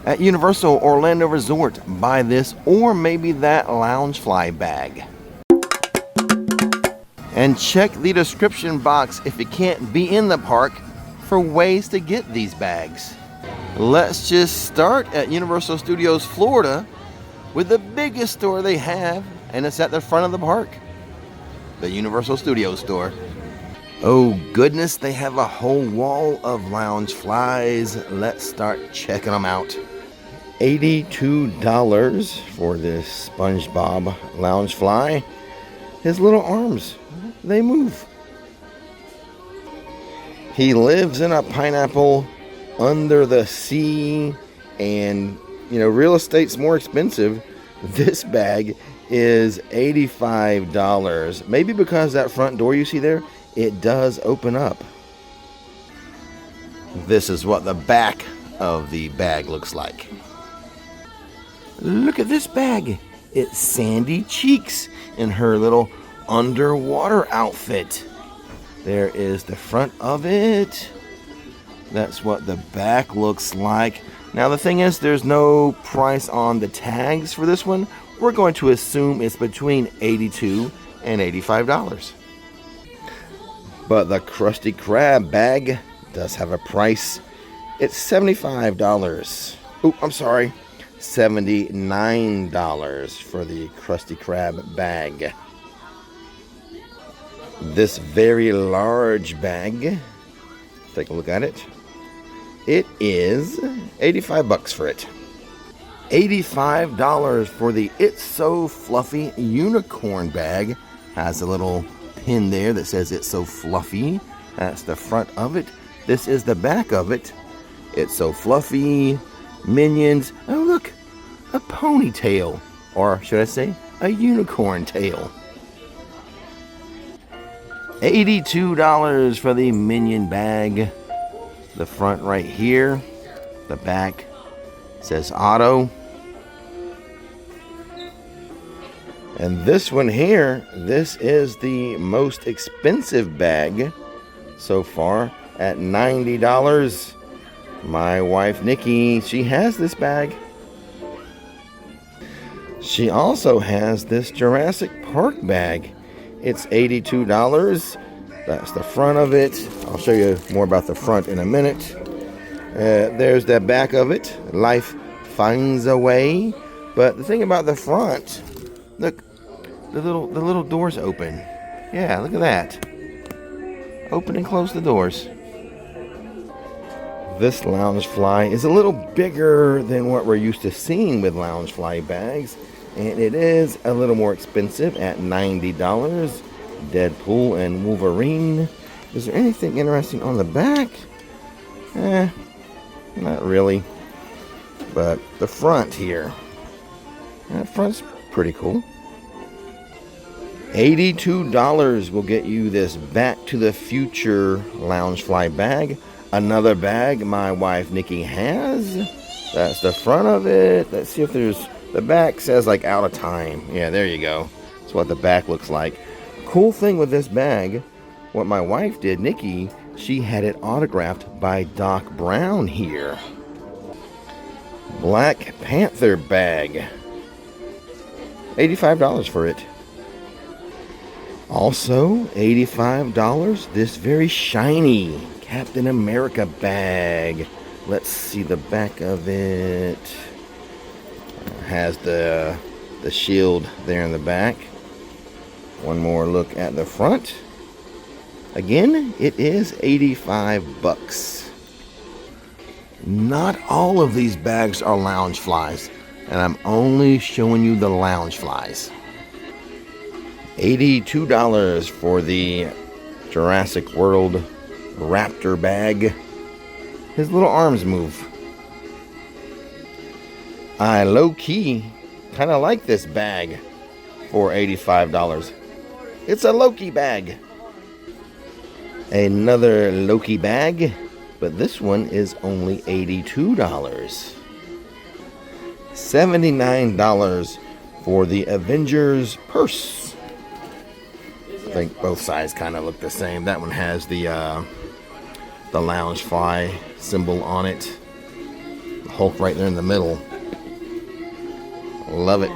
at Universal Orlando Resort, buy this or maybe that LOUNGEFLY bag. And check the description box if you can't be in the park for ways to get these bags. Let's just start at Universal Studios Florida with the biggest store they have, and it's at the front of the park, the Universal Studios store. Oh goodness, they have a whole wall of LOUNGEFLYs. Let's start checking them out. $82 for this SpongeBob LOUNGEFLY. His little arms, they move. He lives in a pineapple under the sea, and real estate's more expensive. This bag is $85. Maybe because that front door you see there, it does open up. This is what the back of the bag looks like. Look at this bag. It's Sandy Cheeks in her little underwater outfit. There is the front of it. That's what the back looks like. Now the thing is, there's no price on the tags for this one. We're going to assume it's between $82 and $85. But the Krusty Krab bag does have a price. It's $75. Oh, I'm sorry. $79 for the Krusty Krab bag. This very large bag, take a look at it. It is $85 for it. $85 for the It's So Fluffy unicorn bag. Has a little pin there that says It's So Fluffy. That's the front of it. This is the back of it. It's So Fluffy. Minions. Oh look, a ponytail, or should I say a unicorn tail. $82 for the Minion bag. The front right here, the back says Auto. And this one here, this is the most expensive bag so far at $90. My wife, Nikki, she has this bag. She also has this Jurassic Park bag. It's $82. That's the front of it. I'll show you more about the front in a minute. There's the back of it. Life finds a way. But the thing about the front, look, the little doors open. Yeah, look at that. Open and close the doors. This LOUNGEFLY is a little bigger than what we're used to seeing with LOUNGEFLY bags, and it is a little more expensive at $90. Deadpool and Wolverine. Is there anything interesting on the back? Not really. But the front here, that front's pretty cool. $82 will get you this Back to the Future LOUNGEFLY bag. Another bag my wife Nikki has. That's the front of it. Let's see if there's, the back says like out of time. Yeah, there you go. That's what the back looks like. Cool thing with this bag, what my wife did, Nikki, she had it autographed by Doc Brown here. Black Panther bag. $85 for it. Also, $85, this very shiny Captain America bag. Let's see the back of it. Has the shield there in the back. One more look at the front. Again, it is $85. Not all of these bags are LOUNGEFLYs, and I'm only showing you the LOUNGEFLYs. $82 for the Jurassic World Raptor bag. His little arms move. I low-key kind of like this bag for $85. It's a Loki bag. Another Loki bag, but this one is only $82. $79 for the Avengers purse. I think both sides kind of look the same. That one has the LOUNGEFLY symbol on it. Hulk right there in the middle. Love it.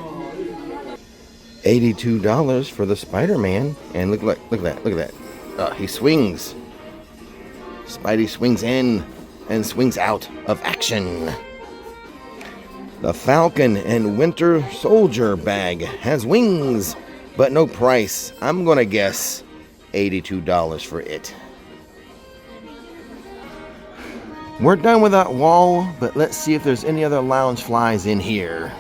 $82 for the Spider-Man. And look at that. He swings. Spidey swings in and swings out of action. The Falcon and Winter Soldier bag has wings, but no price. I'm gonna guess $82 for it. We're done with that wall, but let's see if there's any other Loungeflies in here.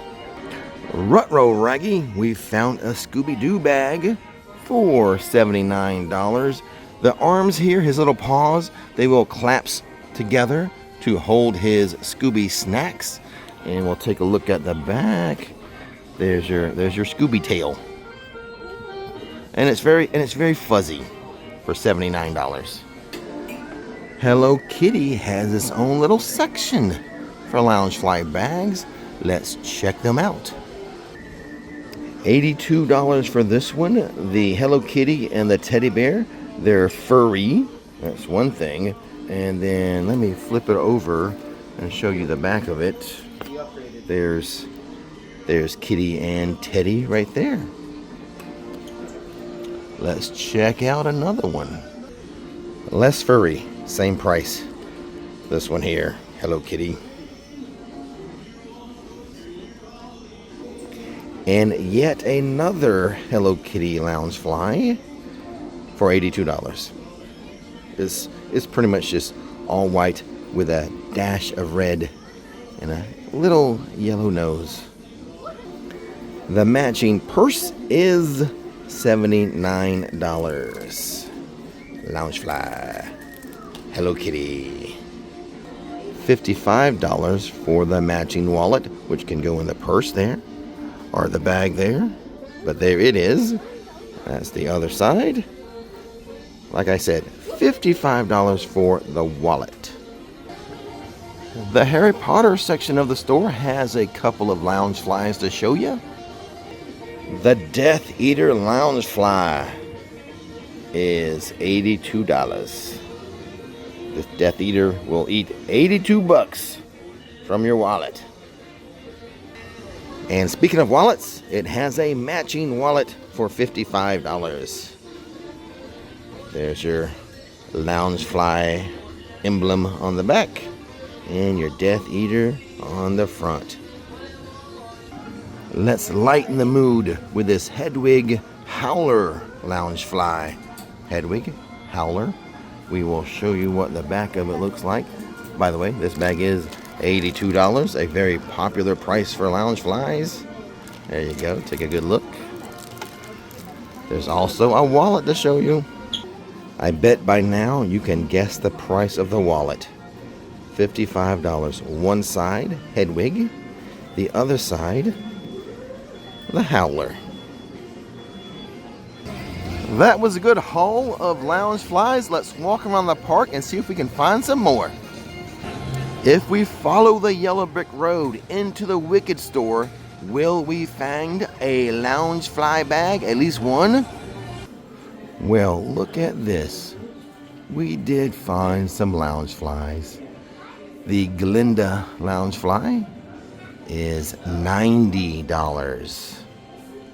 Rutro Raggy, we found a Scooby-Doo bag for $79. The arms here, his little paws, they will collapse together to hold his Scooby snacks. And we'll take a look at the back. There's your Scooby tail. And it's very fuzzy for $79. Hello Kitty has its own little section for Loungefly bags. Let's check them out. $82 for this one. The Hello Kitty and the teddy bear, they're furry. That's one thing. And then let me flip it over and show you the back of it. There's Kitty and Teddy right there. Let's check out another one. Less furry, same price. This one here, Hello Kitty. And yet another Hello Kitty Loungefly for $82. This is pretty much just all white with a dash of red and a little yellow nose. The matching purse is $79. Loungefly. Hello Kitty. $55 for the matching wallet, which can go in the purse there or the bag there. But there it is. That's the other side. Like I said, $55 for the wallet. The Harry Potter section of the store has a couple of Loungeflies to show you. The Death Eater Loungefly is $82. This Death Eater will eat $82 from your wallet. And speaking of wallets, it has a matching wallet for $55. There's your Loungefly emblem on the back and your Death Eater on the front. Let's lighten the mood with this Hedwig Howler Loungefly. Hedwig Howler. We will show you what the back of it looks like. By the way, this bag is $82, a very popular price for Loungeflies. There you go, take a good look. There's also a wallet to show you. I bet by now you can guess the price of the wallet. $55. One side, Hedwig. The other side, the Howler. That was a good haul of Loungeflies. Let's walk around the park and see if we can find some more. If we follow the yellow brick road into the Wicked store, will we find a Loungefly bag? At least one? Well, look at this. We did find some Loungeflies. The Glinda Loungefly is $90,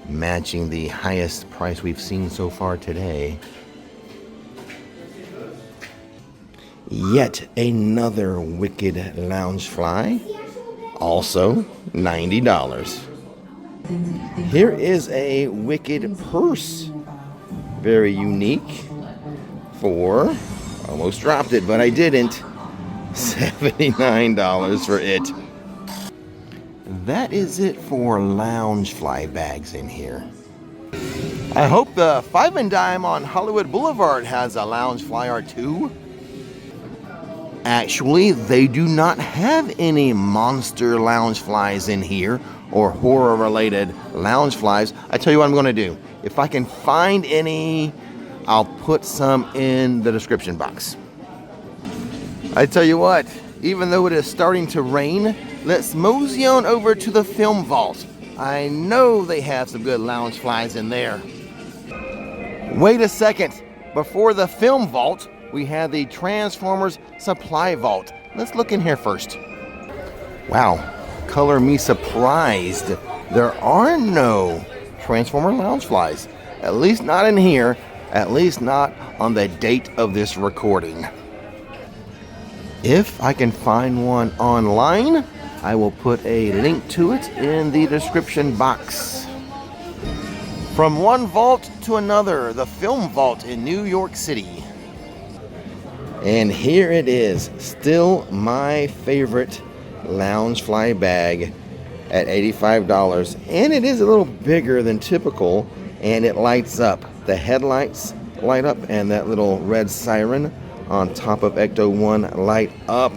matching the highest price we've seen so far today. Yet another Wicked Loungefly, also $90. Here is a Wicked purse, very unique, for, almost dropped it, but I didn't, $79 for it. That is it for Loungefly bags in here. I hope the Five and Dime on Hollywood Boulevard has a Loungefly or two. Actually, they do not have any monster Loungeflies in here or horror-related Loungeflies. I tell you what I'm going to do. If I can find any, I'll put some in the description box. I tell you what, even though it is starting to rain, let's mosey on over to the film vault. I know they have some good Loungeflies in there. Wait a second. Before the film vault, we have the Transformers supply vault. Let's look in here first. Wow, color me surprised. There are no Transformer Loungeflies. At least not in here. At least not on the date of this recording. If I can find one online, I will put a link to it in the description box. From one vault to another, the Film Vault in New York City. And here it is, still my favorite Loungefly bag at $85. And it is a little bigger than typical, and it lights up. The headlights light up, and that little red siren on top of Ecto 1 light up.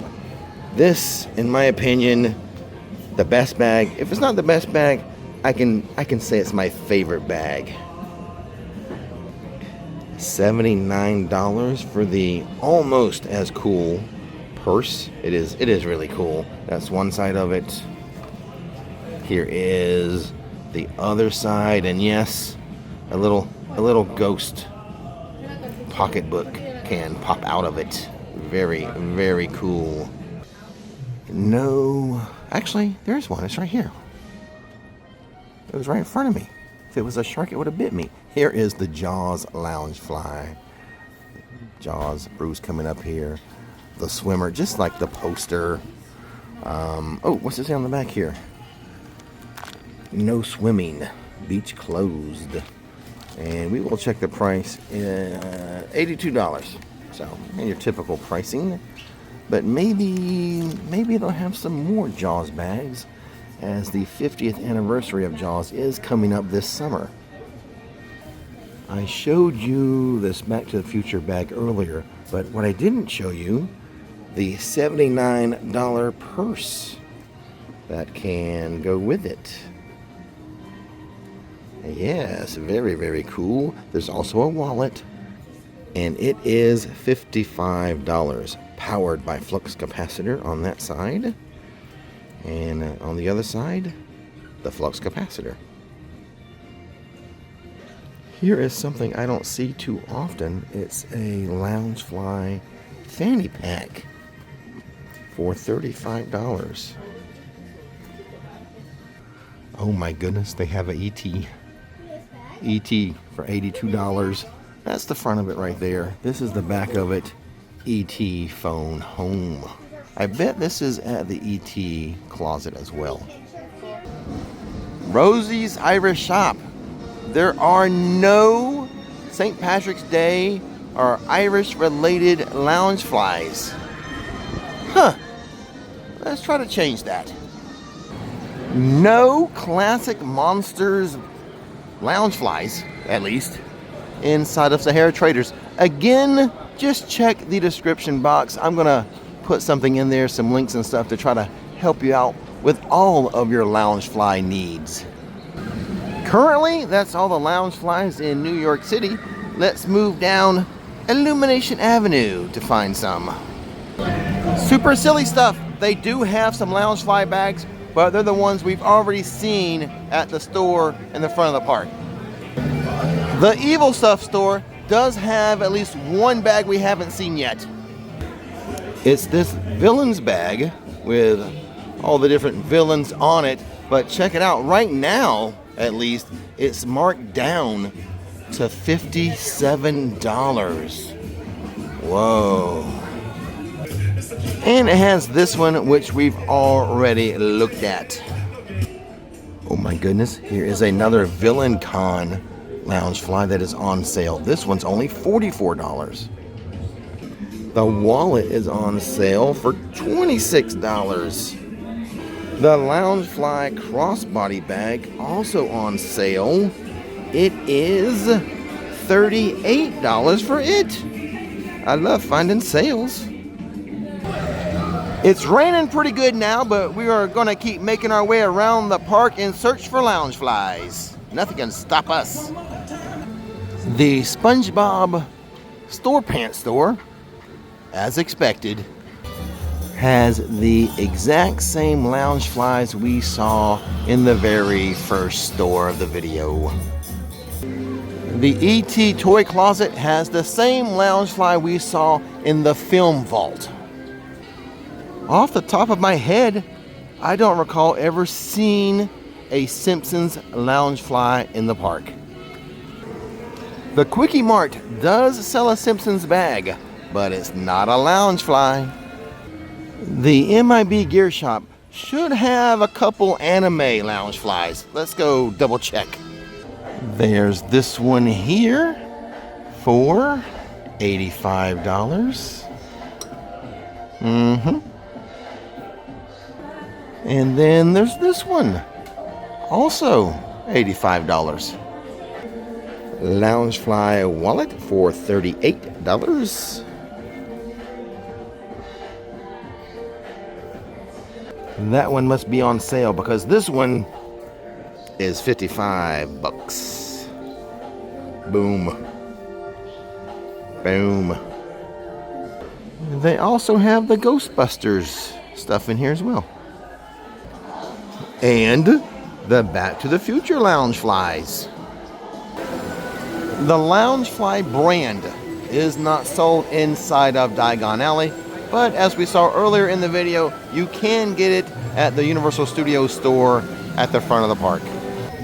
This, in my opinion, the best bag. If it's not the best bag, I can say it's my favorite bag. $79 for the almost as cool purse. It is really cool. That's one side of it. Here is the other side, and yes, a little ghost pocketbook can pop out of it. Very, very cool. No, actually, there's one. It's right here. It was right in front of me. If it was a shark, it would have bit me. Here is the Jaws Loungefly. Jaws, Bruce coming up here. The swimmer, just like the poster. Oh, what's it say on the back here? No swimming. Beach closed. And we will check the price. $82. So, and your typical pricing. But maybe they'll have some more Jaws bags, as the 50th anniversary of Jaws is coming up this summer. I showed you this Back to the Future bag earlier, but what I didn't show you, the $79 purse that can go with it. Yes, very, very cool. There's also a wallet, and it is $55, powered by flux capacitor on that side. And on the other side, the flux capacitor. Here is something I don't see too often. It's a Loungefly fanny pack for $35. Oh my goodness, they have a ET. ET for $82. That's the front of it right there. This is the back of it. ET phone home. I bet this is at the ET closet as well. Rosie's Irish Shop. There are no St. Patrick's Day or Irish related Loungeflies. Huh. Let's try to change that. No classic Monsters Loungeflies, at least, inside of Sahara Traders. Again, just check the description box. I'm going to put something in there, some links and stuff to try to help you out with all of your Loungefly needs. Currently, that's all the Loungeflies in New York City. Let's move down Illumination Avenue to find some. Super silly stuff. They do have some Loungefly bags, but they're the ones we've already seen at the store in the front of the park. The Evil Stuff store does have at least one bag we haven't seen yet. It's this villains bag with all the different villains on it, but check it out. Right now, at least, it's marked down to $57. Whoa. And it has this one, which we've already looked at. Oh my goodness, here is another Villain Con Loungefly that is on sale. This one's only $44. The wallet is on sale for $26. The Loungefly crossbody bag also on sale. It is $38 for it. I love finding sales. It's raining pretty good now, but we are going to keep making our way around the park in search for Loungeflies. Nothing can stop us. The SpongeBob Store Pants store, as expected, has the exact same Loungeflies we saw in the very first store of the video. The ET Toy Closet has the same Loungefly we saw in the Film Vault. Off the top of my head, I don't recall ever seeing a Simpsons Loungefly in the park. The Quickie Mart does sell a Simpsons bag, but it's not a Loungefly. The MIB Gear Shop should have a couple anime Loungeflies. Let's go double check. There's this one here for $85. And then there's this one, also $85. Loungefly wallet for $38. That one must be on sale because this one is 55 bucks. Boom. Boom. They also have the Ghostbusters stuff in here as well. And the Back to the Future Loungeflies. The Loungefly brand is not sold inside of Diagon Alley, but as we saw earlier in the video, you can get it at the Universal Studios store at the front of the park.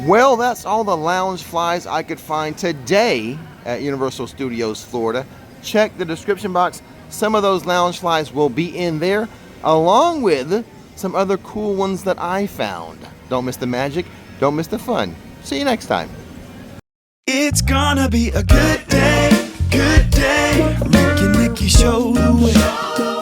Well, that's all the Loungeflies I could find today at Universal Studios Florida. Check the description box. Some of those Loungeflies will be in there, along with some other cool ones that I found. Don't miss the magic, don't miss the fun. See you next time. It's gonna be a good day, Ricky Nicky show the way.